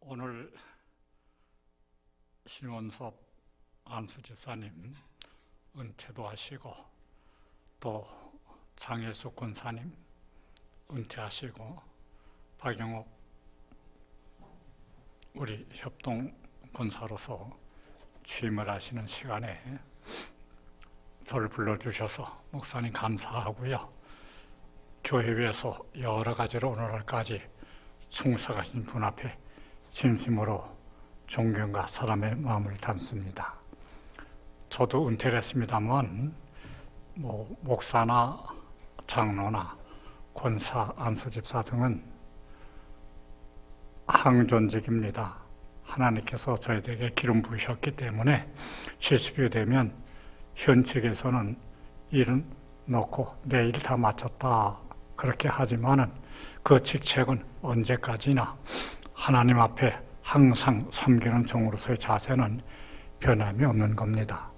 오늘 심원섭 안수집사님 은퇴도 하시고 또 장혜숙 권사님 은퇴하시고 박영옥 우리 협동 권사로서 취임을 하시는 시간에 저를 불러주셔서 목사님 감사하고요. 교회에서 여러 가지로 오늘날까지 충성하신 분 앞에 진심으로 존경과 사람의 마음을 담습니다. 저도 은퇴를 했습니다만 목사나 장로나 권사, 안수집사 등은 항존직입니다. 하나님께서 저희에게 기름 부으셨기 때문에 70이 되면 현직에서는 일은 놓고 내일 다 마쳤다 그렇게 하지만은 그 직책은 언제까지나 하나님 앞에 항상 섬기는 종으로서의 자세는 변함이 없는 겁니다.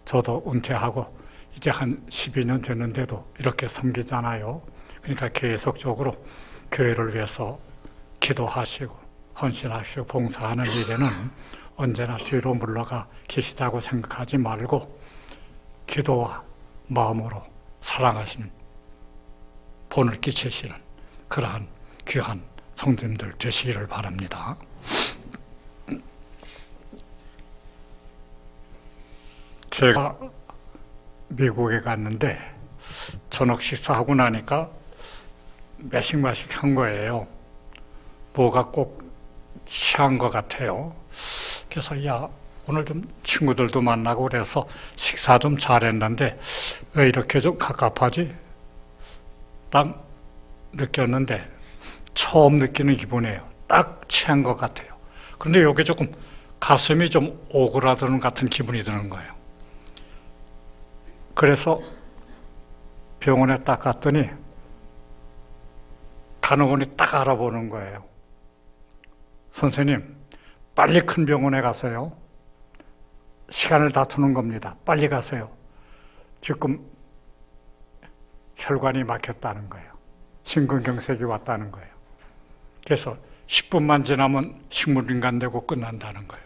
저도 은퇴하고 이제 한 12년 됐는데도 이렇게 섬기잖아요. 그러니까 계속적으로 교회를 위해서 기도하시고 헌신하시고 봉사하는 일에는 언제나 뒤로 물러가 계시다고 생각하지 말고 기도와 마음으로 사랑하시는 본을 끼치시는 그러한 귀한 성도님들 되시기를 바랍니다. 제가 미국에 갔는데 저녁 식사하고 나니까 매식매식 한 거예요. 뭐가 꼭 취한 것 같아요. 그래서 오늘 좀 친구들도 만나고 그래서 식사 좀 잘했는데 왜 이렇게 좀 갑갑하지? 딱 느꼈는데 처음 느끼는 기분이에요. 딱 취한 것 같아요. 그런데 여기 조금 가슴이 좀 오그라드는 같은 기분이 드는 거예요. 그래서 병원에 딱 갔더니 간호원이 딱 알아보는 거예요. 선생님, 빨리 큰 병원에 가세요. 시간을 다투는 겁니다. 빨리 가세요. 지금 혈관이 막혔다는 거예요. 심근경색이 왔다는 거예요. 그래서 10분만 지나면 식물인간 되고 끝난다는 거예요.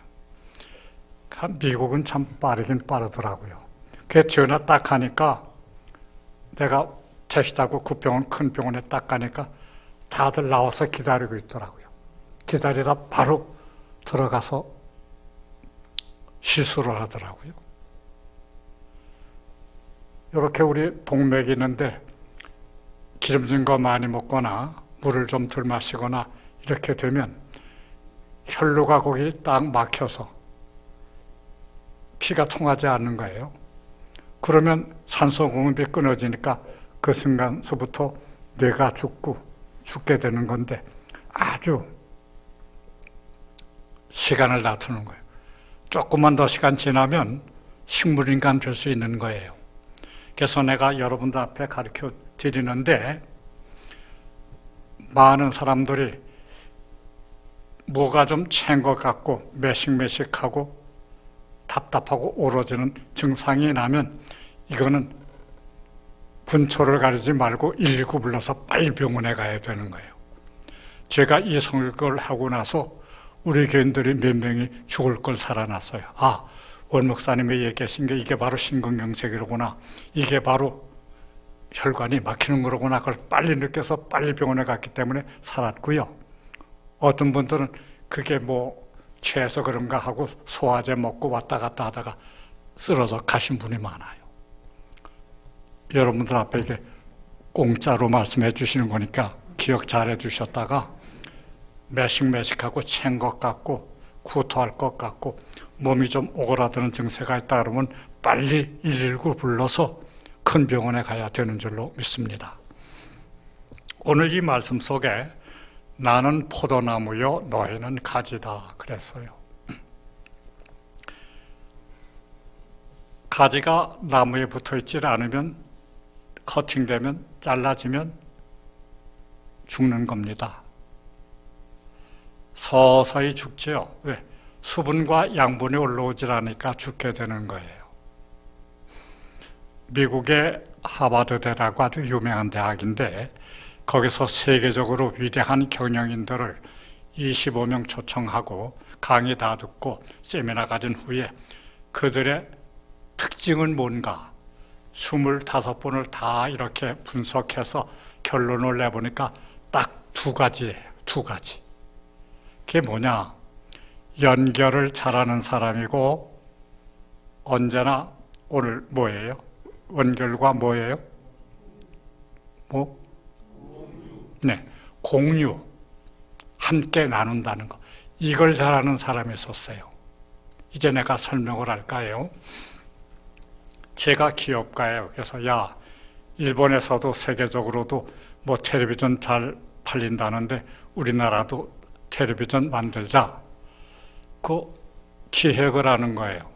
미국은 참 빠르긴 빠르더라고요. 그래서 전화 딱 하니까 내가 택시 타고 그 병원, 큰 병원에 딱 가니까 다들 나와서 기다리고 있더라고요. 기다리다 바로 들어가서 시술을 하더라고요. 이렇게 우리 동맥이 있는데 기름진 거 많이 먹거나 물을 좀 덜 마시거나 이렇게 되면 혈류가 거기 딱 막혀서 피가 통하지 않는 거예요. 그러면 산소 공급이 끊어지니까 그 순간서부터 뇌가 죽게 되는 건데 아주 시간을 다투는 거예요. 조금만 더 시간 지나면 식물인간 될 수 있는 거예요. 그래서 내가 여러분들 앞에 가르쳐 드리는데 많은 사람들이 뭐가 좀 찬 것 같고 매식매식하고 답답하고 오러지는 증상이 나면 이거는 분초를 가리지 말고 119 불러서 빨리 병원에 가야 되는 거예요. 제가 이 설교를 하고 나서 우리 교인들이 몇 명이 죽을 걸 살아났어요. 원 목사님이 얘기하신 게 이게 바로 심근경색이로구나. 이게 바로 혈관이 막히는 거로구나. 그걸 빨리 느껴서 빨리 병원에 갔기 때문에 살았고요. 어떤 분들은 그게 취해서 그런가 하고 소화제 먹고 왔다 갔다 하다가 쓰러져 가신 분이 많아요. 여러분들 앞에 이게 공짜로 말씀해 주시는 거니까 기억 잘해 주셨다가 매식매식하고 찬 것 같고 구토할 것 같고 몸이 좀 오그라드는 증세가 있다 그러면 빨리 119 불러서 큰 병원에 가야 되는 줄로 믿습니다. 오늘 이 말씀 속에 나는 포도나무요 너희는 가지다 그랬어요. 가지가 나무에 붙어있지 않으면 커팅되면 잘라지면 죽는 겁니다. 서서히 죽지요. 왜? 수분과 양분이 올라오질 않으니까 죽게 되는 거예요. 미국의 하버드대라고 아주 유명한 대학인데 거기서 세계적으로 위대한 경영인들을 25명 초청하고 강의 다 듣고 세미나 가진 후에 그들의 특징은 뭔가 25번을 다 이렇게 분석해서 결론을 내보니까 딱 두 가지예요. 두 가지. 그게 뭐냐? 연결을 잘하는 사람이고 언제나 오늘 뭐예요? 원결과 뭐예요? 뭐? 네, 공유. 함께 나눈다는 거. 이걸 잘하는 사람이 있었어요. 이제 내가 설명을 할까요? 제가 기업가예요. 그래서 야, 일본에서도 세계적으로도 뭐 텔레비전 잘 팔린다는데 우리나라도 텔레비전 만들자. 그 기획을 하는 거예요.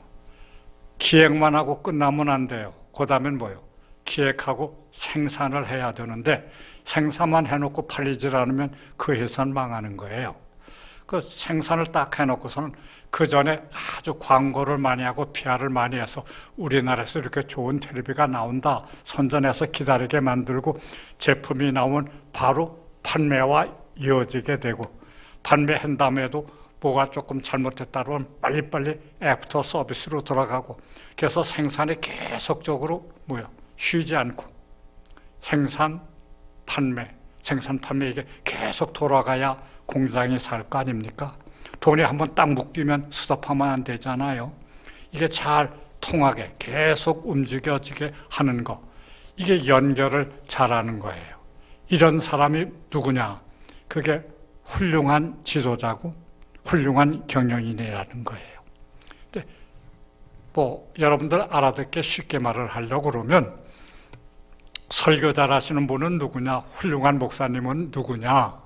기획만 하고 끝나면 안 돼요. 그 다음엔 뭐예요? 기획하고 생산을 해야 되는데 생산만 해놓고 팔리질 않으면 그 회사는 망하는 거예요. 그 생산을 딱 해놓고서는 그 전에 아주 광고를 많이 하고 PR을 많이 해서 우리나라에서 이렇게 좋은 텔레비가 나온다 선전해서 기다리게 만들고 제품이 나오면 바로 판매와 이어지게 되고 판매한 다음에도 뭐가 조금 잘못됐다 그러면 빨리빨리 애프터 서비스로 들어가고 그래서 생산이 계속적으로 쉬지 않고 생산, 판매 이게 계속 돌아가야 공장이 살 거 아닙니까? 돈이 한번 딱 묶이면 스톱하면 안 되잖아요. 이게 잘 통하게 계속 움직여지게 하는 거. 이게 연결을 잘하는 거예요. 이런 사람이 누구냐? 그게 훌륭한 지도자고 훌륭한 경영인이라는 거예요. 근데 여러분들 알아듣게 쉽게 말을 하려고 그러면 설교 잘하시는 분은 누구냐? 훌륭한 목사님은 누구냐?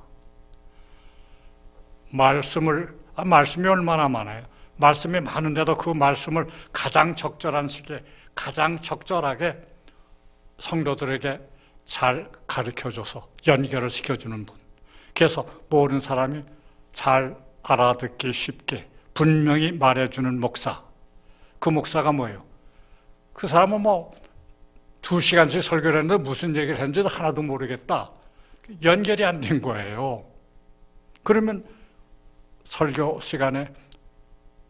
말씀이 얼마나 많아요. 말씀이 많은데도 그 말씀을 가장 적절한 시기에 가장 적절하게 성도들에게 잘 가르쳐줘서 연결을 시켜주는 분. 그래서 모르는 사람이 잘 알아듣기 쉽게 분명히 말해주는 목사. 그 목사가 뭐예요? 그 사람은 2시간씩 설교를 했는데 무슨 얘기를 했는지도 하나도 모르겠다. 연결이 안 된 거예요. 그러면 설교 시간에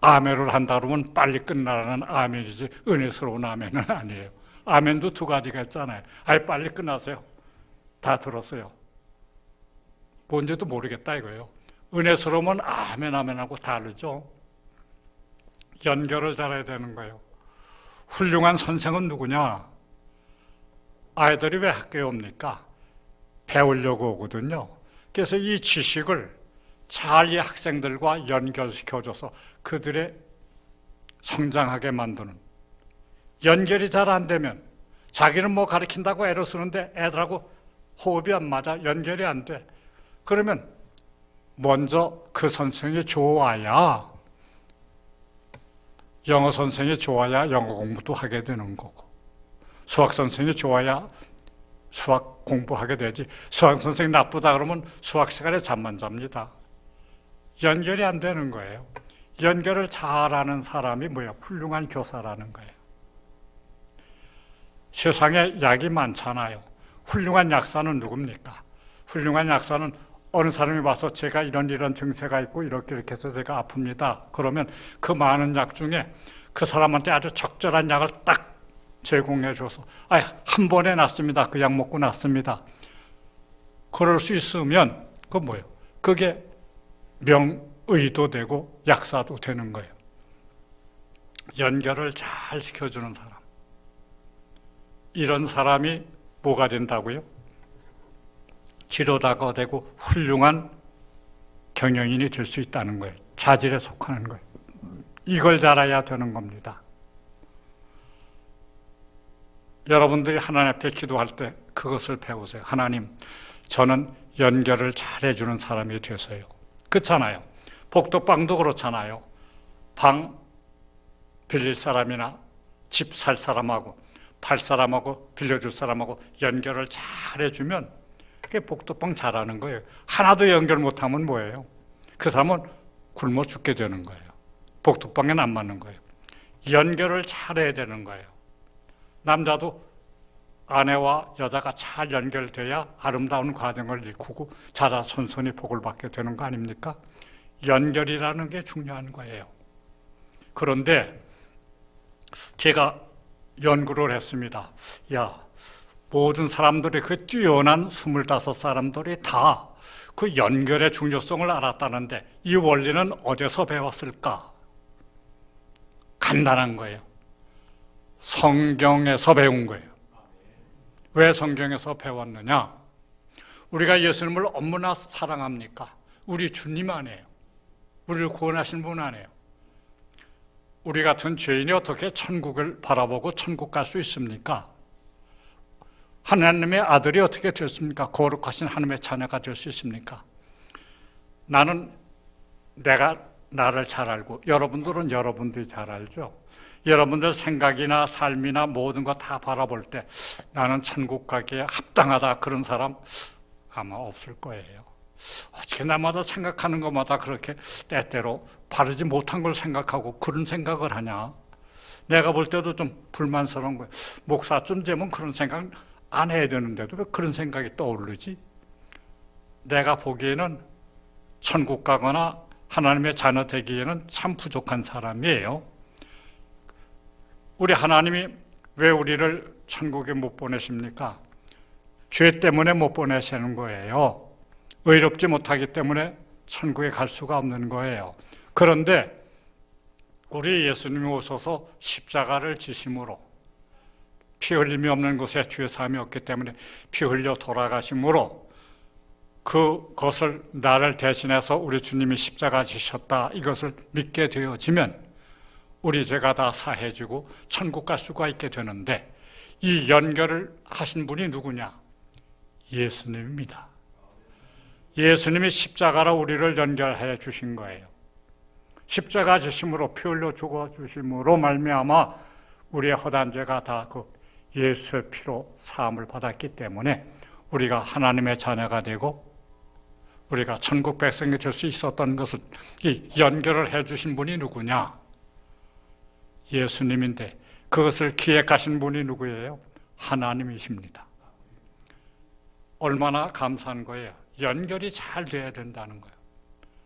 아멘을 한다 그러면 빨리 끝나라는 아멘이지 은혜스러운 아멘은 아니에요. 아멘도 두 가지가 있잖아요. 빨리 끝나세요. 다 들었어요. 뭔지도 모르겠다 이거예요. 은혜스러우면 아멘하고 다르죠. 연결을 잘해야 되는 거예요. 훌륭한 선생은 누구냐? 아이들이 왜 학교에 옵니까? 배우려고 오거든요. 그래서 이 지식을 잘 이 학생들과 연결시켜줘서 그들의 성장하게 만드는 연결이 잘 안 되면 자기는 가르친다고 애를 쓰는데 애들하고 호흡이 안 맞아 연결이 안 돼. 그러면 먼저 그 선생이 좋아야 영어 선생이 좋아야 영어 공부도 하게 되는 거고 수학 선생이 좋아야 수학 공부하게 되지 수학 선생이 나쁘다 그러면 수학 시간에 잠만 잡니다. 연결이 안 되는 거예요. 연결을 잘하는 사람이 훌륭한 교사라는 거예요. 세상에 약이 많잖아요. 훌륭한 약사는 누굽니까? 훌륭한 약사는 어느 사람이 와서 제가 이런 증세가 있고 이렇게 해서 제가 아픕니다. 그러면 그 많은 약 중에 그 사람한테 아주 적절한 약을 딱 제공해 줘서 한 번에 낫습니다. 그 약 먹고 낫습니다. 그럴 수 있으면 그게 명의도 되고 약사도 되는 거예요. 연결을 잘 시켜주는 사람. 이런 사람이 뭐가 된다고요? 지도자가 되고 훌륭한 경영인이 될 수 있다는 거예요. 자질에 속하는 거예요. 이걸 잘해야 되는 겁니다. 여러분들이 하나님 앞에 기도할 때 그것을 배우세요. 하나님, 저는 연결을 잘해주는 사람이 되세요. 그렇잖아요. 복덕방도 그렇잖아요. 방 빌릴 사람이나 집 살 사람하고 팔 사람하고 빌려줄 사람하고 연결을 잘해주면 그게 복덕방 잘하는 거예요. 하나도 연결 못하면 뭐예요? 그 사람은 굶어 죽게 되는 거예요. 복덕방에는 안 맞는 거예요. 연결을 잘해야 되는 거예요. 남자도 아내와 여자가 잘 연결돼야 아름다운 과정을 이루고 자라손손이 복을 받게 되는 거 아닙니까? 연결이라는 게 중요한 거예요. 그런데 제가 연구를 했습니다. 모든 사람들이 그 뛰어난 25사람들이 다 그 연결의 중요성을 알았다는데 이 원리는 어디서 배웠을까? 간단한 거예요. 성경에서 배운 거예요. 왜 성경에서 배웠느냐? 우리가 예수님을 얼마나 사랑합니까? 우리 주님 아니에요. 우리를 구원하신 분 아니에요. 우리 같은 죄인이 어떻게 천국을 바라보고 천국 갈 수 있습니까? 하나님의 아들이 어떻게 됐습니까? 거룩하신 하나님의 자녀가 될 수 있습니까? 내가 나를 잘 알고 여러분들은 여러분들이 잘 알죠. 여러분들 생각이나 삶이나 모든 거 다 바라볼 때 나는 천국 가기에 합당하다 그런 사람 아마 없을 거예요. 어떻게 나마다 생각하는 것마다 그렇게 때때로 바르지 못한 걸 생각하고 그런 생각을 하냐? 내가 볼 때도 좀 불만스러운 거예요. 목사쯤 되면 그런 생각 안 해야 되는데도 왜 그런 생각이 떠오르지? 내가 보기에는 천국 가거나 하나님의 자녀 되기에는 참 부족한 사람이에요. 우리 하나님이 왜 우리를 천국에 못 보내십니까? 죄 때문에 못 보내시는 거예요. 의롭지 못하기 때문에 천국에 갈 수가 없는 거예요. 그런데 우리 예수님이 오셔서 십자가를 지심으로 피 흘림이 없는 곳에 죄 사함이 없기 때문에 피 흘려 돌아가심으로 그것을 나를 대신해서 우리 주님이 십자가 지셨다 이것을 믿게 되어지면 우리 죄가 다 사해지고 천국 갈 수가 있게 되는데 이 연결을 하신 분이 누구냐? 예수님입니다. 예수님이 십자가로 우리를 연결해 주신 거예요. 십자가 지심으로 피 흘려 죽어 주심으로 말미암아 우리의 허다한 죄가 다 그 예수의 피로 사함을 받았기 때문에 우리가 하나님의 자녀가 되고 우리가 천국 백성이 될 수 있었던 것은 이 연결을 해 주신 분이 누구냐? 예수님인데 그것을 기획하신 분이 누구예요? 하나님이십니다. 얼마나 감사한 거예요. 연결이 잘 돼야 된다는 거예요.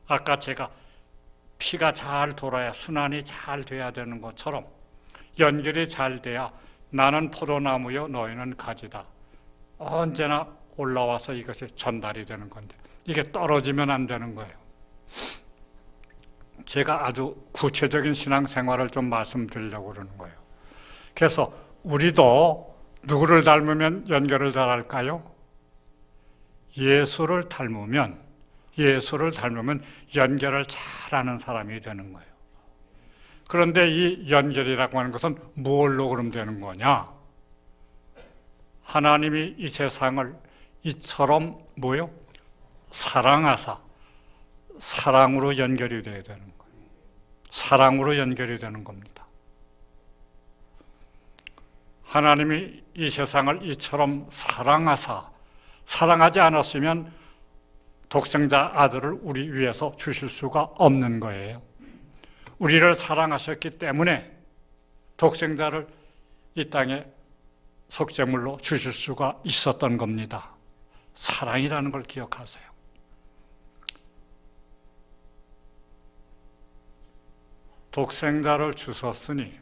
아까 제가 피가 잘 돌아야 순환이 잘 돼야 되는 것처럼 연결이 잘 돼야 나는 포도나무요 너희는 가지다. 언제나 올라와서 이것이 전달이 되는 건데 이게 떨어지면 안 되는 거예요. 제가 아주 구체적인 신앙생활을 좀 말씀드리려고 그러는 거예요. 그래서 우리도 누구를 닮으면 연결을 잘할까요? 예수를 닮으면 연결을 잘하는 사람이 되는 거예요. 그런데 이 연결이라고 하는 것은 뭘로 그럼 되는 거냐? 하나님이 이 세상을 이처럼 사랑하사 사랑으로 연결이 되어야 되는 거예요. 사랑으로 연결이 되는 겁니다. 하나님이 이 세상을 이처럼 사랑하사 사랑하지 않았으면 독생자 아들을 우리 위해서 주실 수가 없는 거예요. 우리를 사랑하셨기 때문에 독생자를 이 땅에 속죄물로 주실 수가 있었던 겁니다. 사랑이라는 걸 기억하세요. 독생자를 주셨으니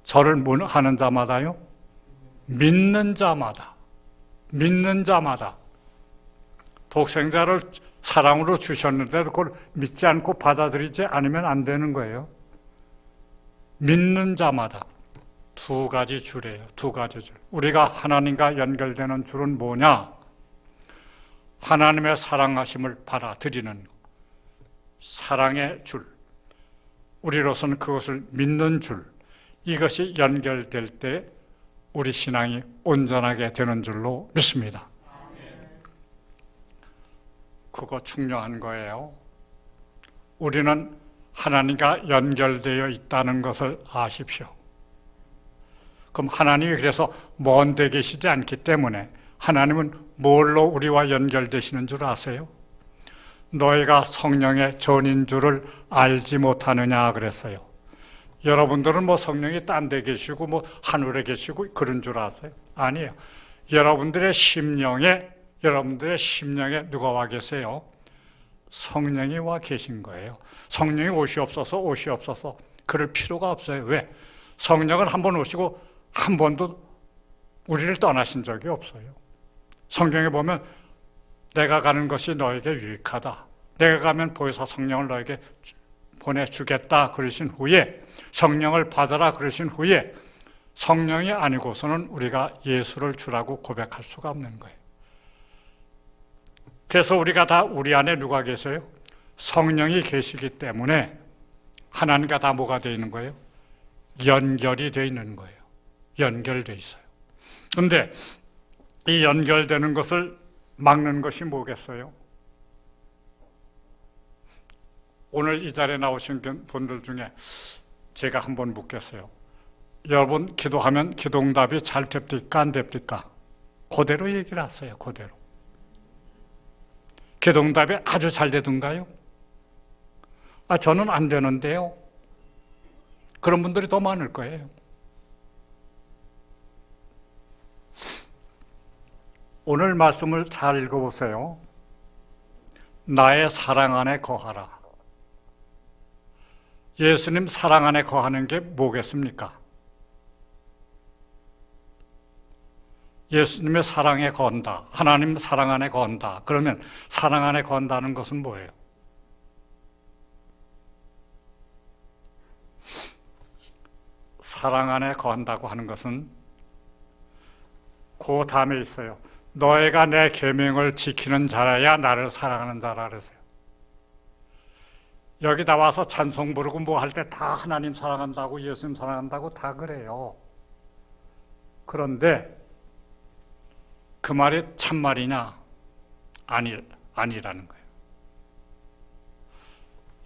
저를 하는 자마다요? 믿는 자마다 독생자를 사랑으로 주셨는데 그걸 믿지 않고 받아들이지 않으면 안 되는 거예요. 믿는 자마다 두 가지 줄이에요. 두 가지 줄. 우리가 하나님과 연결되는 줄은 뭐냐? 하나님의 사랑하심을 받아들이는 사랑의 줄. 우리로서는 그것을 믿는 줄. 이것이 연결될 때 우리 신앙이 온전하게 되는 줄로 믿습니다. 그거 중요한 거예요. 우리는 하나님과 연결되어 있다는 것을 아십시오. 그럼 하나님이 그래서 먼 데 계시지 않기 때문에 하나님은 뭘로 우리와 연결되시는 줄 아세요? 너희가 성령의 전인 줄을 알지 못하느냐 그랬어요. 여러분들은 성령이 딴 데 계시고 하늘에 계시고 그런 줄 아세요? 아니에요. 여러분들의 심령에 누가 와 계세요? 성령이 와 계신 거예요. 성령이 오시옵소서 오시옵소서 그럴 필요가 없어요. 왜? 성령은 한 번 오시고 한 번도 우리를 떠나신 적이 없어요. 성경에 보면 내가 가는 것이 너에게 유익하다. 내가 가면 보혜사 성령을 너에게 보내주겠다 그러신 후에 성령을 받아라 그러신 후에 성령이 아니고서는 우리가 예수를 주라고 고백할 수가 없는 거예요. 그래서 우리가 다 우리 안에 누가 계세요? 성령이 계시기 때문에 하나님과 다 뭐가 되어 있는 거예요? 연결이 되어 있는 거예요. 연결되어 있어요. 그런데 이 연결되는 것을 막는 것이 뭐겠어요? 오늘 이 자리에 나오신 분들 중에 제가 한번 묻겠어요. 여러분 기도하면 기도응답이 잘 됩니까? 안 됩니까? 그대로 얘기를 하세요. 그대로. 기도응답이 아주 잘 되던가요? 저는 안 되는데요. 그런 분들이 더 많을 거예요. 오늘 말씀을 잘 읽어보세요. 나의 사랑 안에 거하라. 예수님 사랑 안에 거하는 게 뭐겠습니까? 예수님의 사랑에 거한다. 하나님 사랑 안에 거한다. 그러면 사랑 안에 거한다는 것은 뭐예요? 사랑 안에 거한다고 하는 것은 그 다음에 있어요. 너희가 내 계명을 지키는 자라야 나를 사랑하는 자라 그랬어요. 여기 나와서 찬송 부르고 뭐 할 때 다 하나님 사랑한다고 예수님 사랑한다고 다 그래요. 그런데 그 말이 참말이냐? 아니라는 거예요.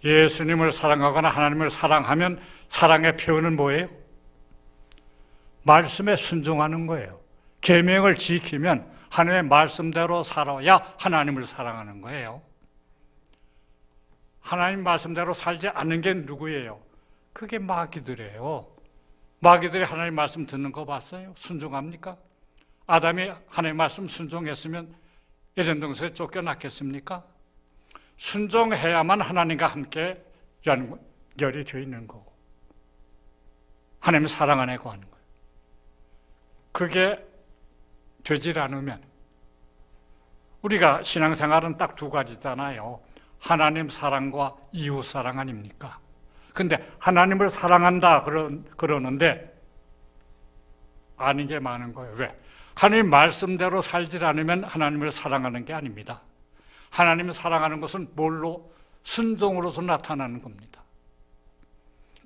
예수님을 사랑하거나 하나님을 사랑하면 사랑의 표현은 뭐예요? 말씀에 순종하는 거예요. 계명을 지키면 하나님의 말씀대로 살아야 하나님을 사랑하는 거예요. 하나님 말씀대로 살지 않는 게 누구예요? 그게 마귀들이에요. 마귀들이 하나님 말씀 듣는 거 봤어요? 순종합니까? 아담이 하나님 말씀 순종했으면 에덴 동산에 쫓겨났겠습니까? 순종해야만 하나님과 함께 연결이 되어 있는 거고 하나님을 사랑 안에 거하는 거예요. 그게 되질 않으면 우리가 신앙생활은 딱 두 가지잖아요. 하나님 사랑과 이웃 사랑 아닙니까? 근데 하나님을 사랑한다 그러는데 아닌 게 많은 거예요. 왜? 하나님 말씀대로 살지 않으면 하나님을 사랑하는 게 아닙니다. 하나님을 사랑하는 것은 뭘로? 순종으로서 나타나는 겁니다.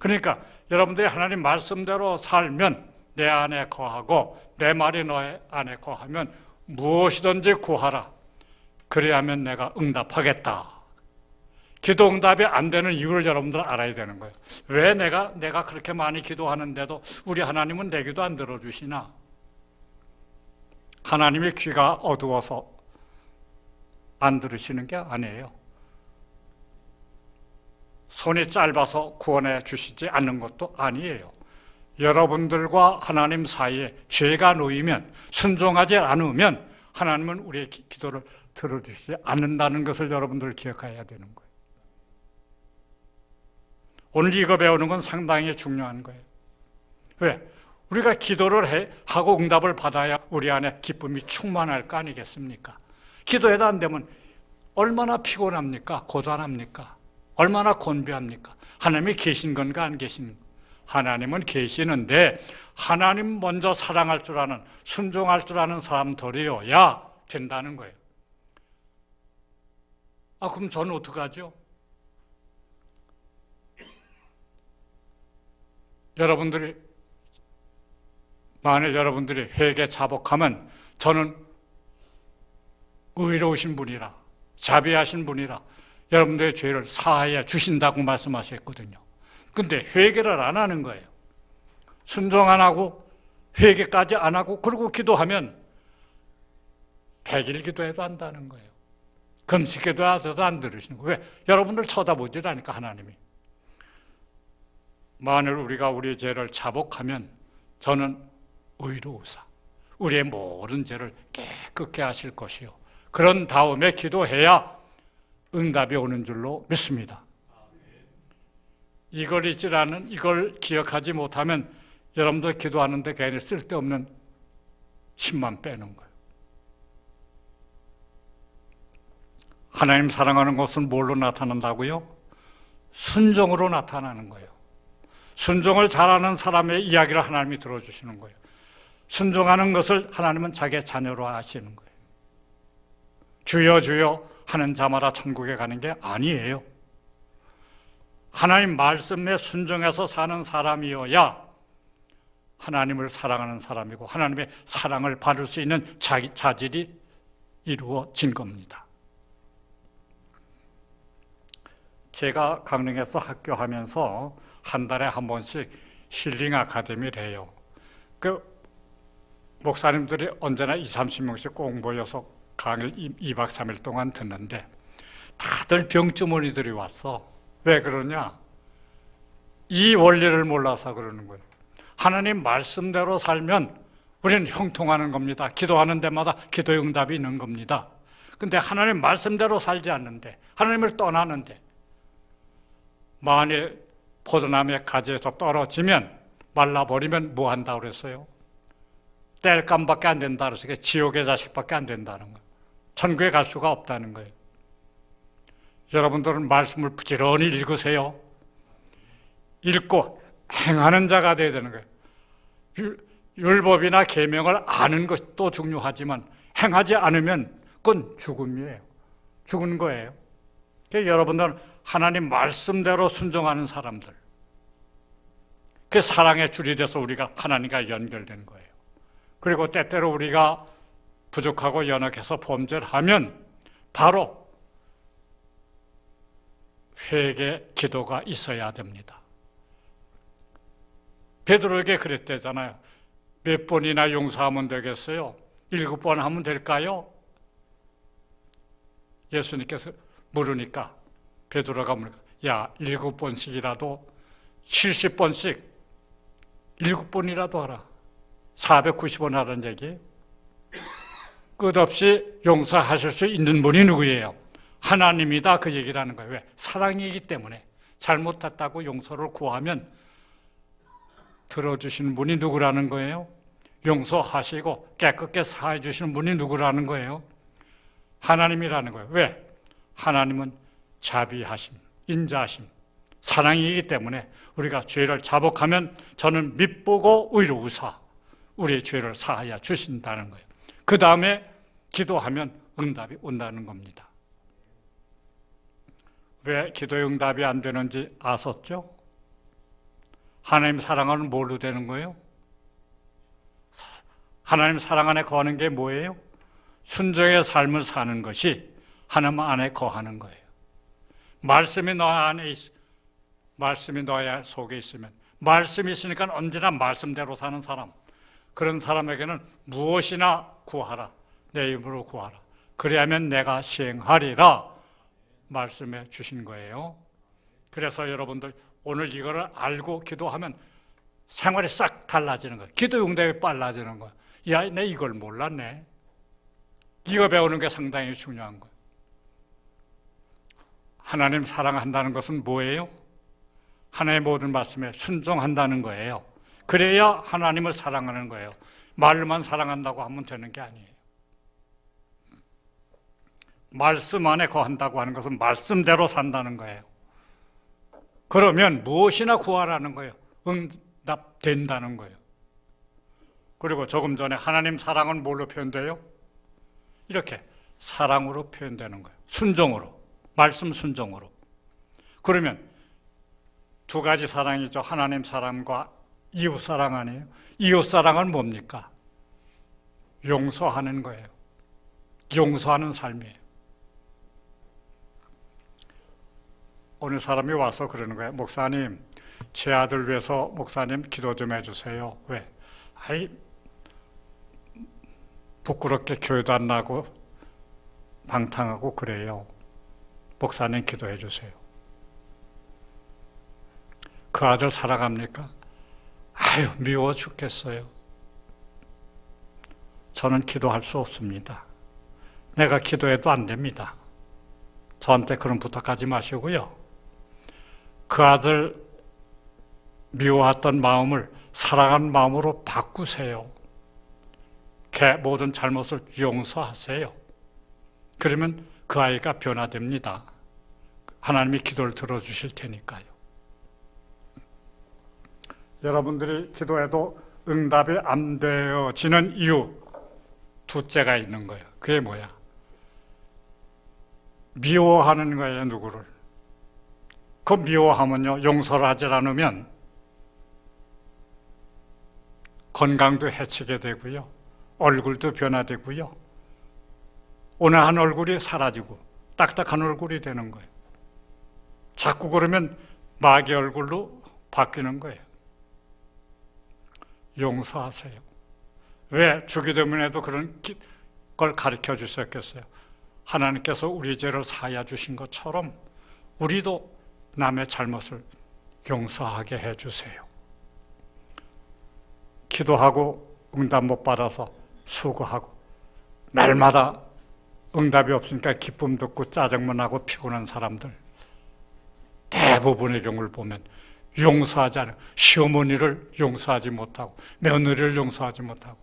그러니까 여러분들이 하나님 말씀대로 살면 내 안에 거하고 내 말이 너의 안에 거하면 무엇이든지 구하라. 그래야면 내가 응답하겠다. 기도 응답이 안 되는 이유를 여러분들 알아야 되는 거예요. 왜 내가 그렇게 많이 기도하는데도 우리 하나님은 내 기도 안 들어주시나? 하나님의 귀가 어두워서 안 들으시는 게 아니에요. 손이 짧아서 구원해 주시지 않는 것도 아니에요. 여러분들과 하나님 사이에 죄가 놓이면 순종하지 않으면 하나님은 우리의 기도를 들어주시지 않는다는 것을 여러분들 기억해야 되는 거예요. 오늘 이거 배우는 건 상당히 중요한 거예요. 왜? 우리가 기도를 하고 응답을 받아야 우리 안에 기쁨이 충만할 거 아니겠습니까? 기도해도 안 되면 얼마나 피곤합니까? 고단합니까? 얼마나 곤비합니까? 하나님이 계신 건가 안 계신 건가? 하나님은 계시는데 하나님 먼저 사랑할 줄 아는 순종할 줄 아는 사람들이어야 된다는 거예요. 그럼 저는 어떡하죠? 만일 여러분들이 회개 자복하면 저는 의로우신 분이라 자비하신 분이라 여러분들의 죄를 사하여 주신다고 말씀하셨거든요. 근데 회개를 안 하는 거예요. 순종 안 하고 회개까지 안 하고 그러고 기도하면 100일 기도해도 한다는 거예요. 금식 기도해도 안 들으시는 거예요. 왜? 여러분들 쳐다보질 않으니까 하나님이. 만일 우리가 우리의 죄를 자복하면 저는 의로우사 우리의 모든 죄를 깨끗게 하실 것이요. 그런 다음에 기도해야 응답이 오는 줄로 믿습니다. 이걸 기억하지 못하면 여러분들 기도하는데 괜히 쓸데없는 힘만 빼는 거예요. 하나님 사랑하는 것은 뭘로 나타난다고요? 순종으로 나타나는 거예요. 순종을 잘하는 사람의 이야기를 하나님이 들어주시는 거예요. 순종하는 것을 하나님은 자기의 자녀로 하시는 거예요. 주여 주여 하는 자마다 천국에 가는 게 아니에요. 하나님 말씀에 순종해서 사는 사람이어야 하나님을 사랑하는 사람이고 하나님의 사랑을 받을 수 있는 자질이 이루어진 겁니다. 제가 강릉에서 학교하면서 한 달에 한 번씩 힐링 아카데미를 해요. 그 목사님들이 언제나 20-30명씩 꼭 모여서 강의를 2박 3일 동안 듣는데 다들 병주머니들이 왔어. 왜 그러냐? 이 원리를 몰라서 그러는 거예요. 하나님 말씀대로 살면 우리는 형통하는 겁니다. 기도하는 데마다 기도의 응답이 있는 겁니다. 근데 하나님 말씀대로 살지 않는데, 하나님을 떠나는데, 만일 포도나무의 가지에서 떨어지면 말라버리면 뭐 한다고 그랬어요? 땔감밖에 안 된다 그래서 지옥의 자식밖에 안 된다는 거예요. 천국에 갈 수가 없다는 거예요. 여러분들은 말씀을 부지런히 읽으세요. 읽고 행하는 자가 되어야 되는 거예요. 율법이나 계명을 아는 것도 중요하지만 행하지 않으면 그건 죽음이에요. 죽은 거예요. 그러니까 여러분들은 하나님 말씀대로 순종하는 사람들, 그 사랑의 줄이 돼서 우리가 하나님과 연결된 거예요. 그리고 때때로 우리가 부족하고 연약해서 범죄를 하면 바로 회개 기도가 있어야 됩니다. 베드로에게 그랬대잖아요. 몇 번이나 용서하면 되겠어요? 7번 하면 될까요? 예수님께서 물으니까 베드로가 물으니까 야 7번씩이라도 70번씩 7번이라도 하라. 490번 하라는 얘기예요. 끝없이 용서하실 수 있는 분이 누구예요? 하나님이다, 그 얘기를 하는 거예요. 왜? 사랑이기 때문에. 잘못했다고 용서를 구하면 들어주시는 분이 누구라는 거예요? 용서하시고 깨끗게 사해 주시는 분이 누구라는 거예요? 하나님이라는 거예요. 왜? 하나님은 자비하심, 인자하심, 사랑이기 때문에 우리가 죄를 자복하면 저는 밉보고 의로우사 우리의 죄를 사하여 주신다는 거예요. 그 다음에 기도하면 응답이 온다는 겁니다. 왜 기도의 응답이 안 되는지 아셨죠? 하나님 사랑 안은 뭘로 되는 거예요? 하나님 사랑 안에 거하는 게 뭐예요? 순종의 삶을 사는 것이 하나님 안에 거하는 거예요. 말씀이 너의 속에 있으면, 말씀이 있으니까 언제나 말씀대로 사는 사람, 그런 사람에게는 무엇이나 구하라. 내 이름으로 구하라. 그래야면 내가 시행하리라 말씀해 주신 거예요. 그래서 여러분들 오늘 이거를 알고 기도하면 생활이 싹 달라지는 거예요. 기도 응답이 빨라지는 거예요. 야, 내 이걸 몰랐네. 이거 배우는 게 상당히 중요한 거예요. 하나님 사랑한다는 것은 뭐예요? 하나님의 모든 말씀에 순종한다는 거예요. 그래야 하나님을 사랑하는 거예요. 말로만 사랑한다고 하면 되는 게 아니에요. 말씀 안에 거한다고 하는 것은 말씀대로 산다는 거예요. 그러면 무엇이나 구하라는 거예요. 응답된다는 거예요. 그리고 조금 전에 하나님 사랑은 뭘로 표현돼요? 이렇게 사랑으로 표현되는 거예요. 순종으로, 말씀 순종으로. 그러면 두 가지 사랑이죠. 하나님 사랑과 이웃 사랑 아니에요? 이웃 사랑은 뭡니까? 용서하는 거예요. 용서하는 삶이에요. 어느 사람이 와서 그러는 거예요. 목사님, 제 아들 위해서 목사님 기도 좀 해주세요. 왜? 부끄럽게 교회도 안 나고 방탕하고 그래요. 목사님 기도해 주세요. 그 아들 사랑합니까? 미워 죽겠어요. 저는 기도할 수 없습니다. 내가 기도해도 안 됩니다. 저한테 그런 부탁하지 마시고요. 그 아들 미워했던 마음을 사랑하는 마음으로 바꾸세요. 걔 모든 잘못을 용서하세요. 그러면 그 아이가 변화됩니다. 하나님이 기도를 들어주실 테니까요. 여러분들이 기도해도 응답이 안 되어지는 이유 둘째가 있는 거예요. 그게 뭐야? 미워하는 거예요, 누구를. 그 미워하면요, 용서를 하지 않으면 건강도 해치게 되고요, 얼굴도 변화되고요, 온화한 얼굴이 사라지고 딱딱한 얼굴이 되는 거예요. 자꾸 그러면 마귀 얼굴로 바뀌는 거예요. 용서하세요. 왜 주기도문에도 그런 걸 가르쳐 주셨겠어요? 하나님께서 우리 죄를 사하여 주신 것처럼 우리도 남의 잘못을 용서하게 해주세요. 기도하고 응답 못 받아서 수고하고 날마다 응답이 없으니까 기쁨도 없고 짜증만 나고 피곤한 사람들 대부분의 경우를 보면 용서하지 않아요. 시어머니를 용서하지 못하고 며느리를 용서하지 못하고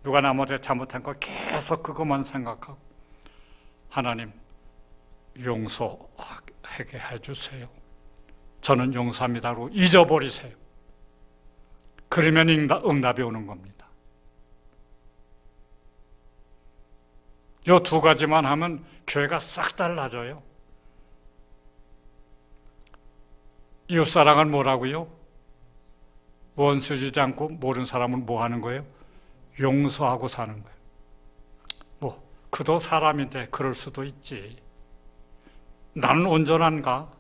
누가 나한테 잘못한 거 계속 그것만 생각하고 하나님 용서하게 해주세요. 저는 용서합니다로 잊어버리세요. 그러면 응답이 오는 겁니다. 이 두 가지만 하면 교회가 싹 달라져요. 이웃사랑은 뭐라고요? 원수 주지 않고 모르는 사람은 뭐 하는 거예요? 용서하고 사는 거예요. 뭐 그도 사람인데 그럴 수도 있지. 나는 온전한가?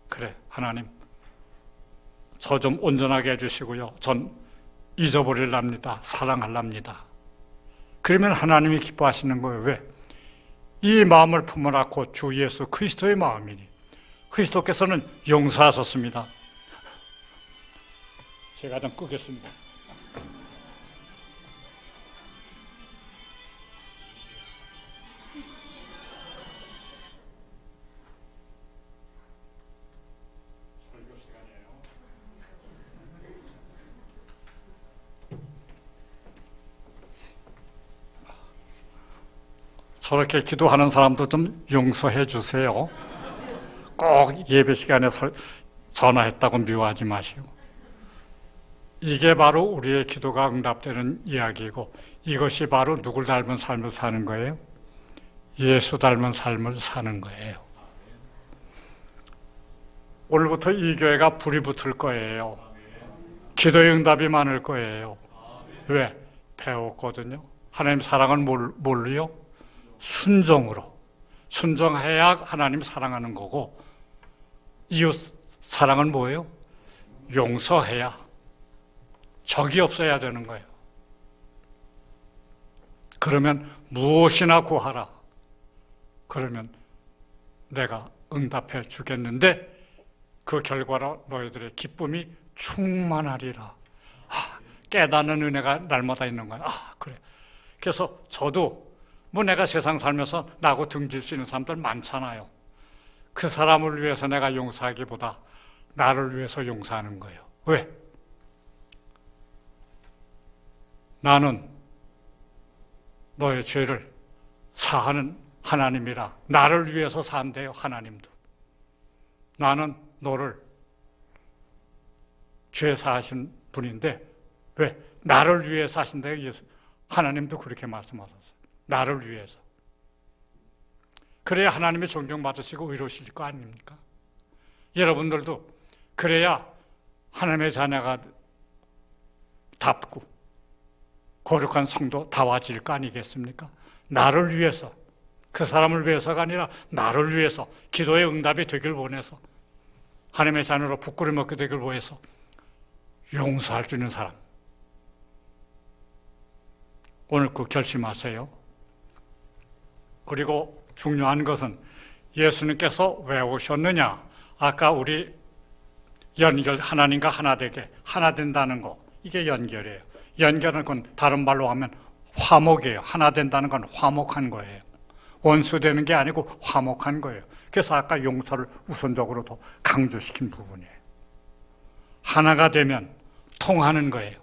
그래, 하나님 저 좀 온전하게 해주시고요, 전 잊어버리랍니다, 사랑하랍니다. 그러면 하나님이 기뻐하시는 거예요. 왜? 이 마음을 품으라 곧 주 예수 그리스도의 마음이니 그리스도께서는 용서하셨습니다. 제가 좀 끄겠습니다. 저렇게 기도하는 사람도 좀 용서해 주세요. 꼭 예배 시간에 전화했다고 미워하지 마시고. 이게 바로 우리의 기도가 응답되는 이야기고, 이것이 바로 누굴 닮은 삶을 사는 거예요? 예수 닮은 삶을 사는 거예요. 오늘부터 이 교회가 불이 붙을 거예요. 기도의 응답이 많을 거예요. 왜? 배웠거든요. 하나님 사랑은 뭘로요? 순종으로. 순종해야 하나님 사랑하는 거고, 이웃 사랑은 뭐예요? 용서해야. 적이 없어야 되는 거예요. 그러면 무엇이나 구하라. 그러면 내가 응답해 주겠는데 그 결과로 너희들의 기쁨이 충만하리라. 깨닫는 은혜가 날마다 있는 거예요. 그래. 그래서 저도 뭐 내가 세상 살면서 나하고 등질 수 있는 사람들 많잖아요. 그 사람을 위해서 내가 용서하기보다 나를 위해서 용서하는 거예요. 왜? 나는 너의 죄를 사하는 하나님이라. 나를 위해서 산대요, 하나님도. 나는 너를 죄 사하신 분인데 왜? 나를 위해서 하신대요, 예수. 하나님도 그렇게 말씀하셨어요. 나를 위해서. 그래야 하나님이 존경받으시고 의로우실 거 아닙니까? 여러분들도 그래야 하나님의 자녀가 답고 거룩한 성도 다워질 거 아니겠습니까? 나를 위해서, 그 사람을 위해서가 아니라 나를 위해서 기도의 응답이 되길 원해서, 하나님의 자녀로 부끄러움 얻게 되길 원해서 용서할 수 있는 사람, 오늘 그 결심하세요. 그리고 중요한 것은 예수님께서 왜 오셨느냐? 아까 우리 연결, 하나님과 하나 되게, 하나 된다는 거, 이게 연결이에요. 연결은 건 다른 말로 하면 화목이에요. 하나 된다는 건 화목한 거예요. 원수 되는 게 아니고 화목한 거예요. 그래서 아까 용서를 우선적으로 더 강조시킨 부분이에요. 하나가 되면 통하는 거예요.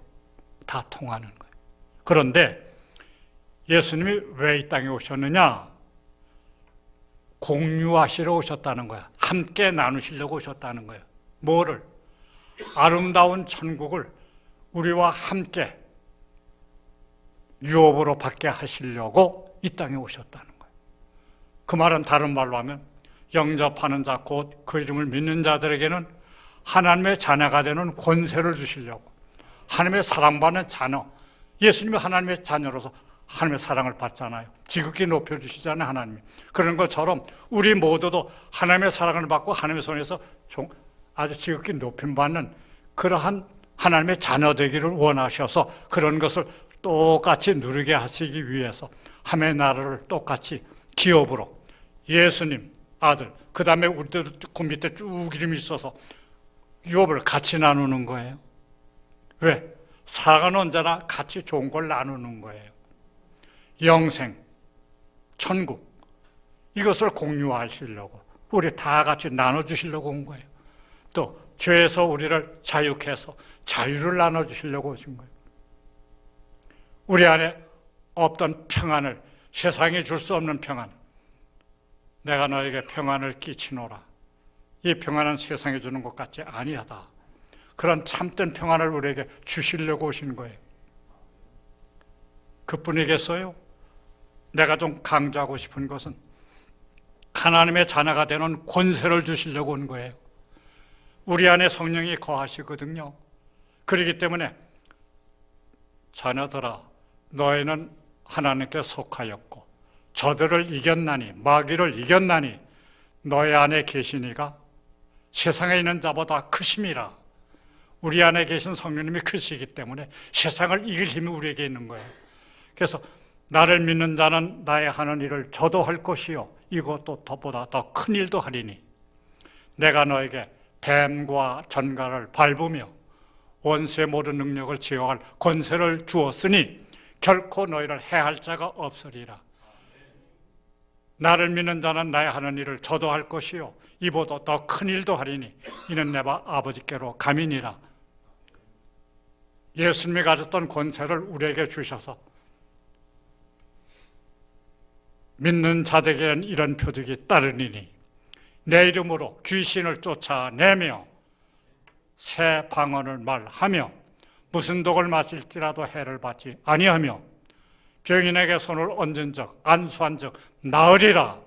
다 통하는 거예요. 그런데 예수님이 왜 이 땅에 오셨느냐? 공유하시러 오셨다는 거야. 함께 나누시려고 오셨다는 거예요. 뭐를? 아름다운 천국을 우리와 함께 유업으로 받게 하시려고 이 땅에 오셨다는 거예요. 그 말은 다른 말로 하면 영접하는 자, 곧 그 이름을 믿는 자들에게는 하나님의 자녀가 되는 권세를 주시려고, 하나님의 사랑받는 자녀, 예수님이 하나님의 자녀로서 하나님의 사랑을 받잖아요. 지극히 높여주시잖아요, 하나님이. 그런 것처럼 우리 모두도 하나님의 사랑을 받고 하나님의 손에서 아주 지극히 높임받는 그러한 하나님의 자녀 되기를 원하셔서 그런 것을 똑같이 누리게 하시기 위해서 하나님의 나라를 똑같이 기업으로 예수님, 아들, 그 다음에 우리도 그 밑에 쭉 이름이 있어서 유업을 같이 나누는 거예요. 왜? 사랑은 언제나 같이 좋은 걸 나누는 거예요. 영생, 천국, 이것을 공유하시려고, 우리 다 같이 나눠주시려고 온 거예요. 또 죄에서 우리를 자유케 해서 자유를 나눠주시려고 오신 거예요. 우리 안에 없던 평안을, 세상이 줄 수 없는 평안, 내가 너에게 평안을 끼치노라. 이 평안은 세상에 주는 것 같지 아니하다. 그런 참된 평안을 우리에게 주시려고 오신 거예요. 그뿐이겠어요? 내가 좀 강조하고 싶은 것은 하나님의 자녀가 되는 권세를 주시려고 온 거예요. 우리 안에 성령이 거하시거든요. 그렇기 때문에 자녀들아, 너희는 하나님께 속하였고 저들을 이겼나니, 마귀를 이겼나니 너희 안에 계시니가 세상에 있는 자보다 크심이라. 우리 안에 계신 성령님이 크시기 때문에 세상을 이길 힘이 우리에게 있는 거예요. 그래서 나를 믿는 자는 나의 하는 일을 저도 할 것이요 이것도 보다 더 큰 일도 하리니 내가 너에게 뱀과 전갈을 밟으며 원수의 모든 능력을 제어할 권세를 주었으니 결코 너희를 해할 자가 없으리라. 나를 믿는 자는 나의 하는 일을 저도 할 것이요 이보다 더 큰 일도 하리니 이는 내 아버지께로 감이니라. 예수님이 가졌던 권세를 우리에게 주셔서 믿는 자들에게는 이런 표적이 따르니니 내 이름으로 귀신을 쫓아내며 새 방언을 말하며 무슨 독을 마실지라도 해를 받지 아니하며 병인에게 손을 얹은 적 안수한 적 나으리라.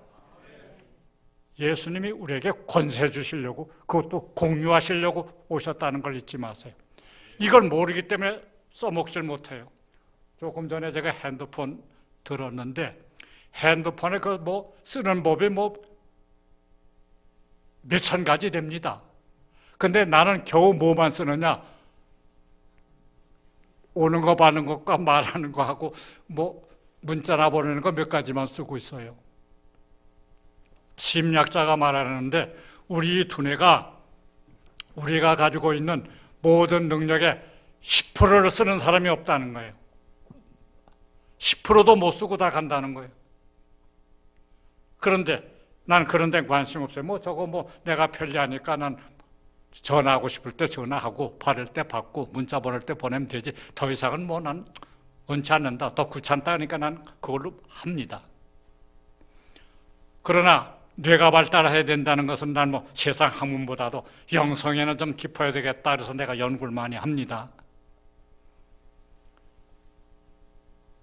예수님이 우리에게 권세 주시려고, 그것도 공유하시려고 오셨다는 걸 잊지 마세요. 이걸 모르기 때문에 써먹질 못해요. 조금 전에 제가 핸드폰 들었는데 핸드폰에 쓰는 법이 몇천 가지 됩니다. 근데 나는 겨우 뭐만 쓰느냐? 오는 거 받는 것과 말하는 거 하고 문자나 보내는 거 몇 가지만 쓰고 있어요. 심리학자가 말하는데 우리 두뇌가 우리가 가지고 있는 모든 능력의 10%를 쓰는 사람이 없다는 거예요. 10%도 못 쓰고 다 간다는 거예요. 그런데 난 그런 데 관심 없어요. 저거 내가 편리하니까 난 전화하고 싶을 때 전화하고 받을 때 받고 문자 보낼 때 보내면 되지. 더 이상은 난 원치 않는다. 더 귀찮다 하니까 난 그걸로 합니다. 그러나 뇌가 발달해야 된다는 것은 난 세상 학문보다도 영성에는 좀 깊어야 되겠다. 그래서 내가 연구를 많이 합니다.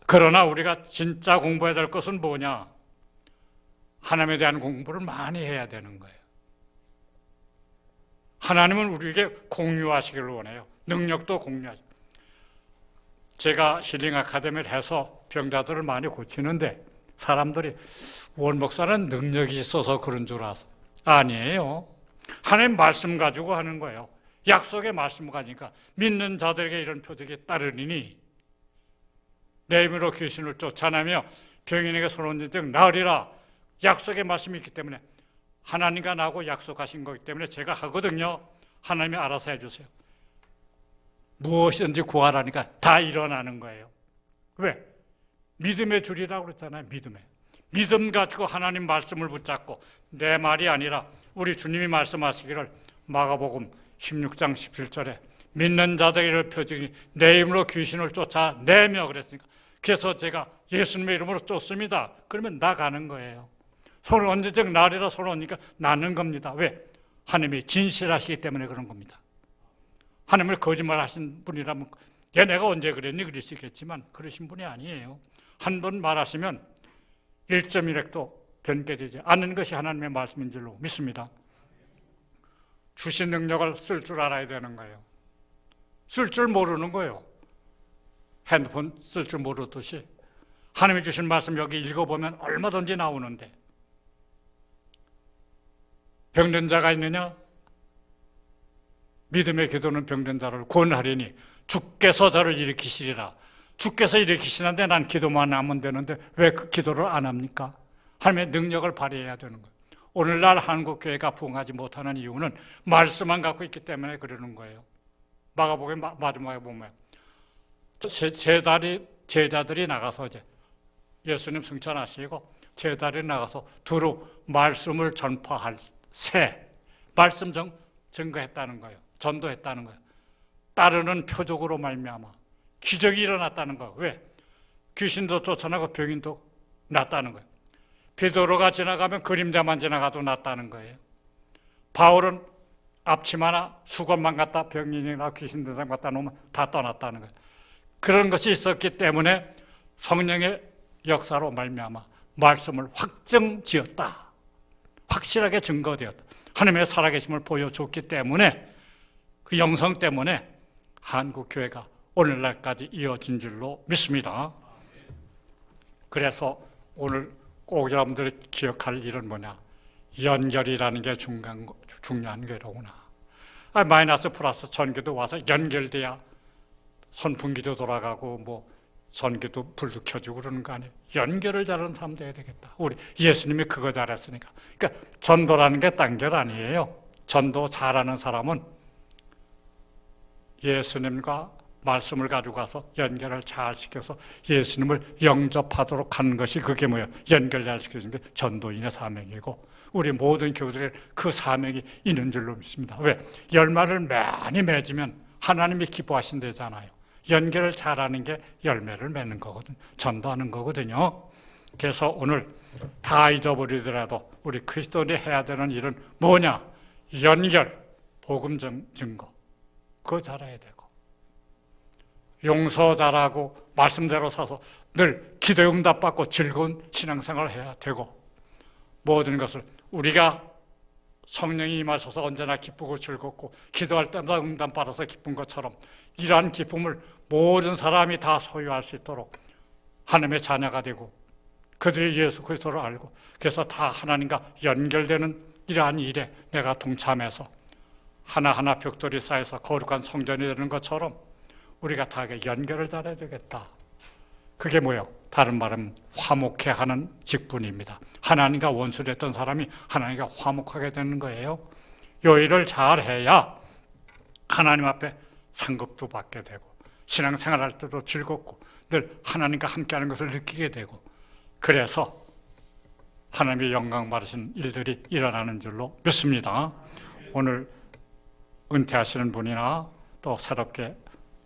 그러나 우리가 진짜 공부해야 될 것은 뭐냐? 하나님에 대한 공부를 많이 해야 되는 거예요. 하나님은 우리에게 공유하시기를 원해요. 능력도 공유하시고. 제가 힐링 아카데미를 해서 병자들을 많이 고치는데 사람들이 원 목사는 능력이 있어서 그런 줄 알았어요. 아니에요. 하나님 말씀 가지고 하는 거예요. 약속의 말씀 가지니까 믿는 자들에게 이런 표적이 따르리니 내 이름으로 귀신을 쫓아내며 병인에게 손 얹은 즉 나으리라. 약속의 말씀이 있기 때문에 하나님과 나하고 약속하신 거기 때문에 제가 하거든요. 하나님이 알아서 해주세요. 무엇이든지 구하라니까 다 일어나는 거예요. 왜? 믿음의 줄이라고 그랬잖아요. 믿음 가지고 하나님 말씀을 붙잡고 내 말이 아니라 우리 주님이 말씀하시기를 마가복음 16장 17절에 믿는 자들을 표징이 내 이름으로 귀신을 쫓아내며 그랬으니까 그래서 제가 예수님의 이름으로 쫓습니다. 그러면 나가는 거예요. 손을 언제적 날이라 손을 얹으니까 나는 겁니다. 왜? 하나님이 진실하시기 때문에 그런 겁니다. 하나님을 거짓말하신 분이라면 내가 언제 그랬니? 그럴 수 있겠지만 그러신 분이 아니에요. 한 번 말하시면 1.1핵도 변개되지 않는 것이 하나님의 말씀인 줄로 믿습니다. 주신 능력을 쓸 줄 알아야 되는 거예요. 쓸 줄 모르는 거예요. 핸드폰 쓸 줄 모르듯이 하나님이 주신 말씀 여기 읽어보면 얼마든지 나오는데 병든 자가 있느냐? 믿음의 기도는 병든 자를 구원하리니 주께서 저를 일으키시리라. 주께서 일으키시는데 난 기도만 하면 되는데 왜 그 기도를 안 합니까? 하나님의 능력을 발휘해야 되는 거예요. 오늘날 한국교회가 부흥하지 못하는 이유는 말씀만 갖고 있기 때문에 그러는 거예요. 마가복음 마지막에 보면 제자들이 나가서 이제 예수님 승천하시고 제자들이 나가서 두루 말씀을 전파할 새 말씀 증거했다는 거예요. 전도했다는 거예요. 따르는 표적으로 말미암아 기적이 일어났다는 거예요. 왜? 귀신도 쫓아나고 병인도 낫다는 거예요. 베드로가 지나가면 그림자만 지나가도 낫다는 거예요. 바울은 앞치마나 수건만 갖다 병인이나 귀신 든 사람 갖다 놓으면 다 떠났다는 거예요. 그런 것이 있었기 때문에 성령의 역사로 말미암아 말씀을 확정지었다. 확실하게 증거되었다. 하나님의 살아계심을 보여줬기 때문에 그 영성 때문에 한국교회가 오늘날까지 이어진 줄로 믿습니다. 그래서 오늘 꼭 여러분들이 기억할 일은 뭐냐? 연결이라는 게 중요한 거로구나. 마이너스 플러스 전기도 와서 연결돼야 선풍기도 돌아가고 뭐 전기도 불도 켜지고 그러는 거 아니에요. 연결을 잘하는 사람 돼야 되겠다. 우리 예수님이 그거 잘했으니까. 그러니까 전도라는 게 딴 게 아니에요. 전도 잘하는 사람은 예수님과 말씀을 가지고 가서 연결을 잘 시켜서 예수님을 영접하도록 하는 것이 그게 뭐예요? 연결 잘 시켜주는 게 전도인의 사명이고 우리 모든 교우들의 그 사명이 있는 줄로 믿습니다. 왜? 열매를 많이 맺으면 하나님이 기뻐하신다잖아요. 연결을 잘하는 게 열매를 맺는 거거든. 전도하는 거거든요. 그래서 오늘 다 잊어버리더라도 우리 그리스도인이 해야 되는 일은 뭐냐? 연결, 복음 증거. 그거 잘해야 되고 용서 잘하고 말씀대로 사서 늘 기도 응답 받고 즐거운 신앙생활을 해야 되고 모든 것을 우리가 성령이 임하셔서 언제나 기쁘고 즐겁고 기도할 때마다 응답 받아서 기쁜 것처럼 이러한 기쁨을 모든 사람이 다 소유할 수 있도록 하나님의 자녀가 되고 그들이 예수 그리스도를 알고 그래서 다 하나님과 연결되는 이러한 일에 내가 동참해서 하나하나 벽돌이 쌓여서 거룩한 성전이 되는 것처럼 우리가 다 연결을 잘해야 되겠다. 그게 뭐예요? 다른 말은 화목해 하는 직분입니다. 하나님과 원수됐던 사람이 하나님과 화목하게 되는 거예요. 요 일을 잘 해야 하나님 앞에 상급도 받게 되고 신앙생활할 때도 즐겁고 늘 하나님과 함께하는 것을 느끼게 되고 그래서 하나님의 영광 받으신 일들이 일어나는 줄로 믿습니다. 오늘 은퇴하시는 분이나 또 새롭게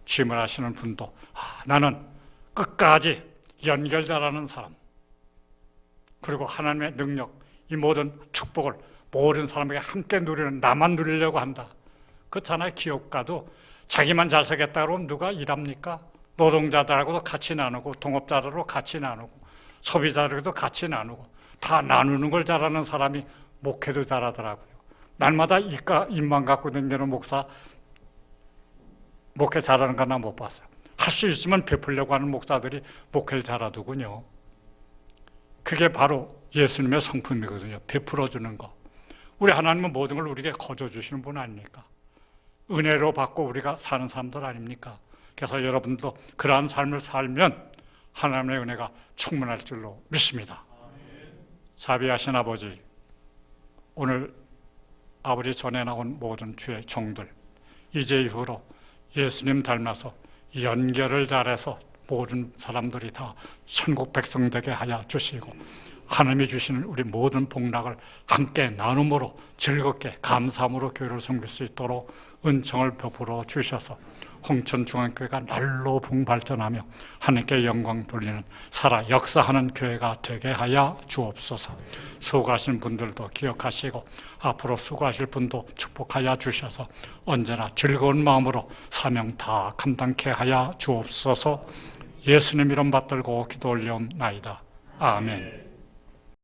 취임을 하시는 분도 나는 끝까지 연결 잘하는 사람 그리고 하나님의 능력 이 모든 축복을 모든 사람에게 함께 누리는 나만 누리려고 한다. 그렇잖아요. 기업가도 자기만 잘 살겠다 그러면 누가 일합니까? 노동자들하고도 같이 나누고 동업자들하고 같이 나누고 소비자들하고도 같이 나누고 다 나누는 걸 잘하는 사람이 목회도 잘하더라고요. 날마다 입만 갖고 다니는 목회 잘하는 거 나 못 봤어요. 할 수 있으면 베풀려고 하는 목사들이 목회를 잘하더군요. 그게 바로 예수님의 성품이거든요. 베풀어주는 거. 우리 하나님은 모든 걸 우리에게 거둬주시는 분 아닙니까? 은혜로 받고 우리가 사는 사람들 아닙니까? 그래서 여러분도 그러한 삶을 살면 하나님의 은혜가 충만할 줄로 믿습니다. 자비하신 아버지, 오늘 아버지 전에 나온 모든 주의 종들 이제 이후로 예수님 닮아서 연결을 잘해서 모든 사람들이 다 천국 백성 되게 하여 주시고 하나님이 주시는 우리 모든 복락을 함께 나눔으로 즐겁게 감사함으로 교회를 섬길 수 있도록 은총을 베풀어 주셔서 홍천중앙교회가 날로 붕발전하며 하나님께 영광 돌리는 살아 역사하는 교회가 되게 하여 주옵소서. 수고하신 분들도 기억하시고 앞으로 수고하실 분도 축복하여 주셔서 언제나 즐거운 마음으로 사명 다 감당케 하여 주옵소서. 예수님 이름 받들고 기도 올려옵나이다. 아멘.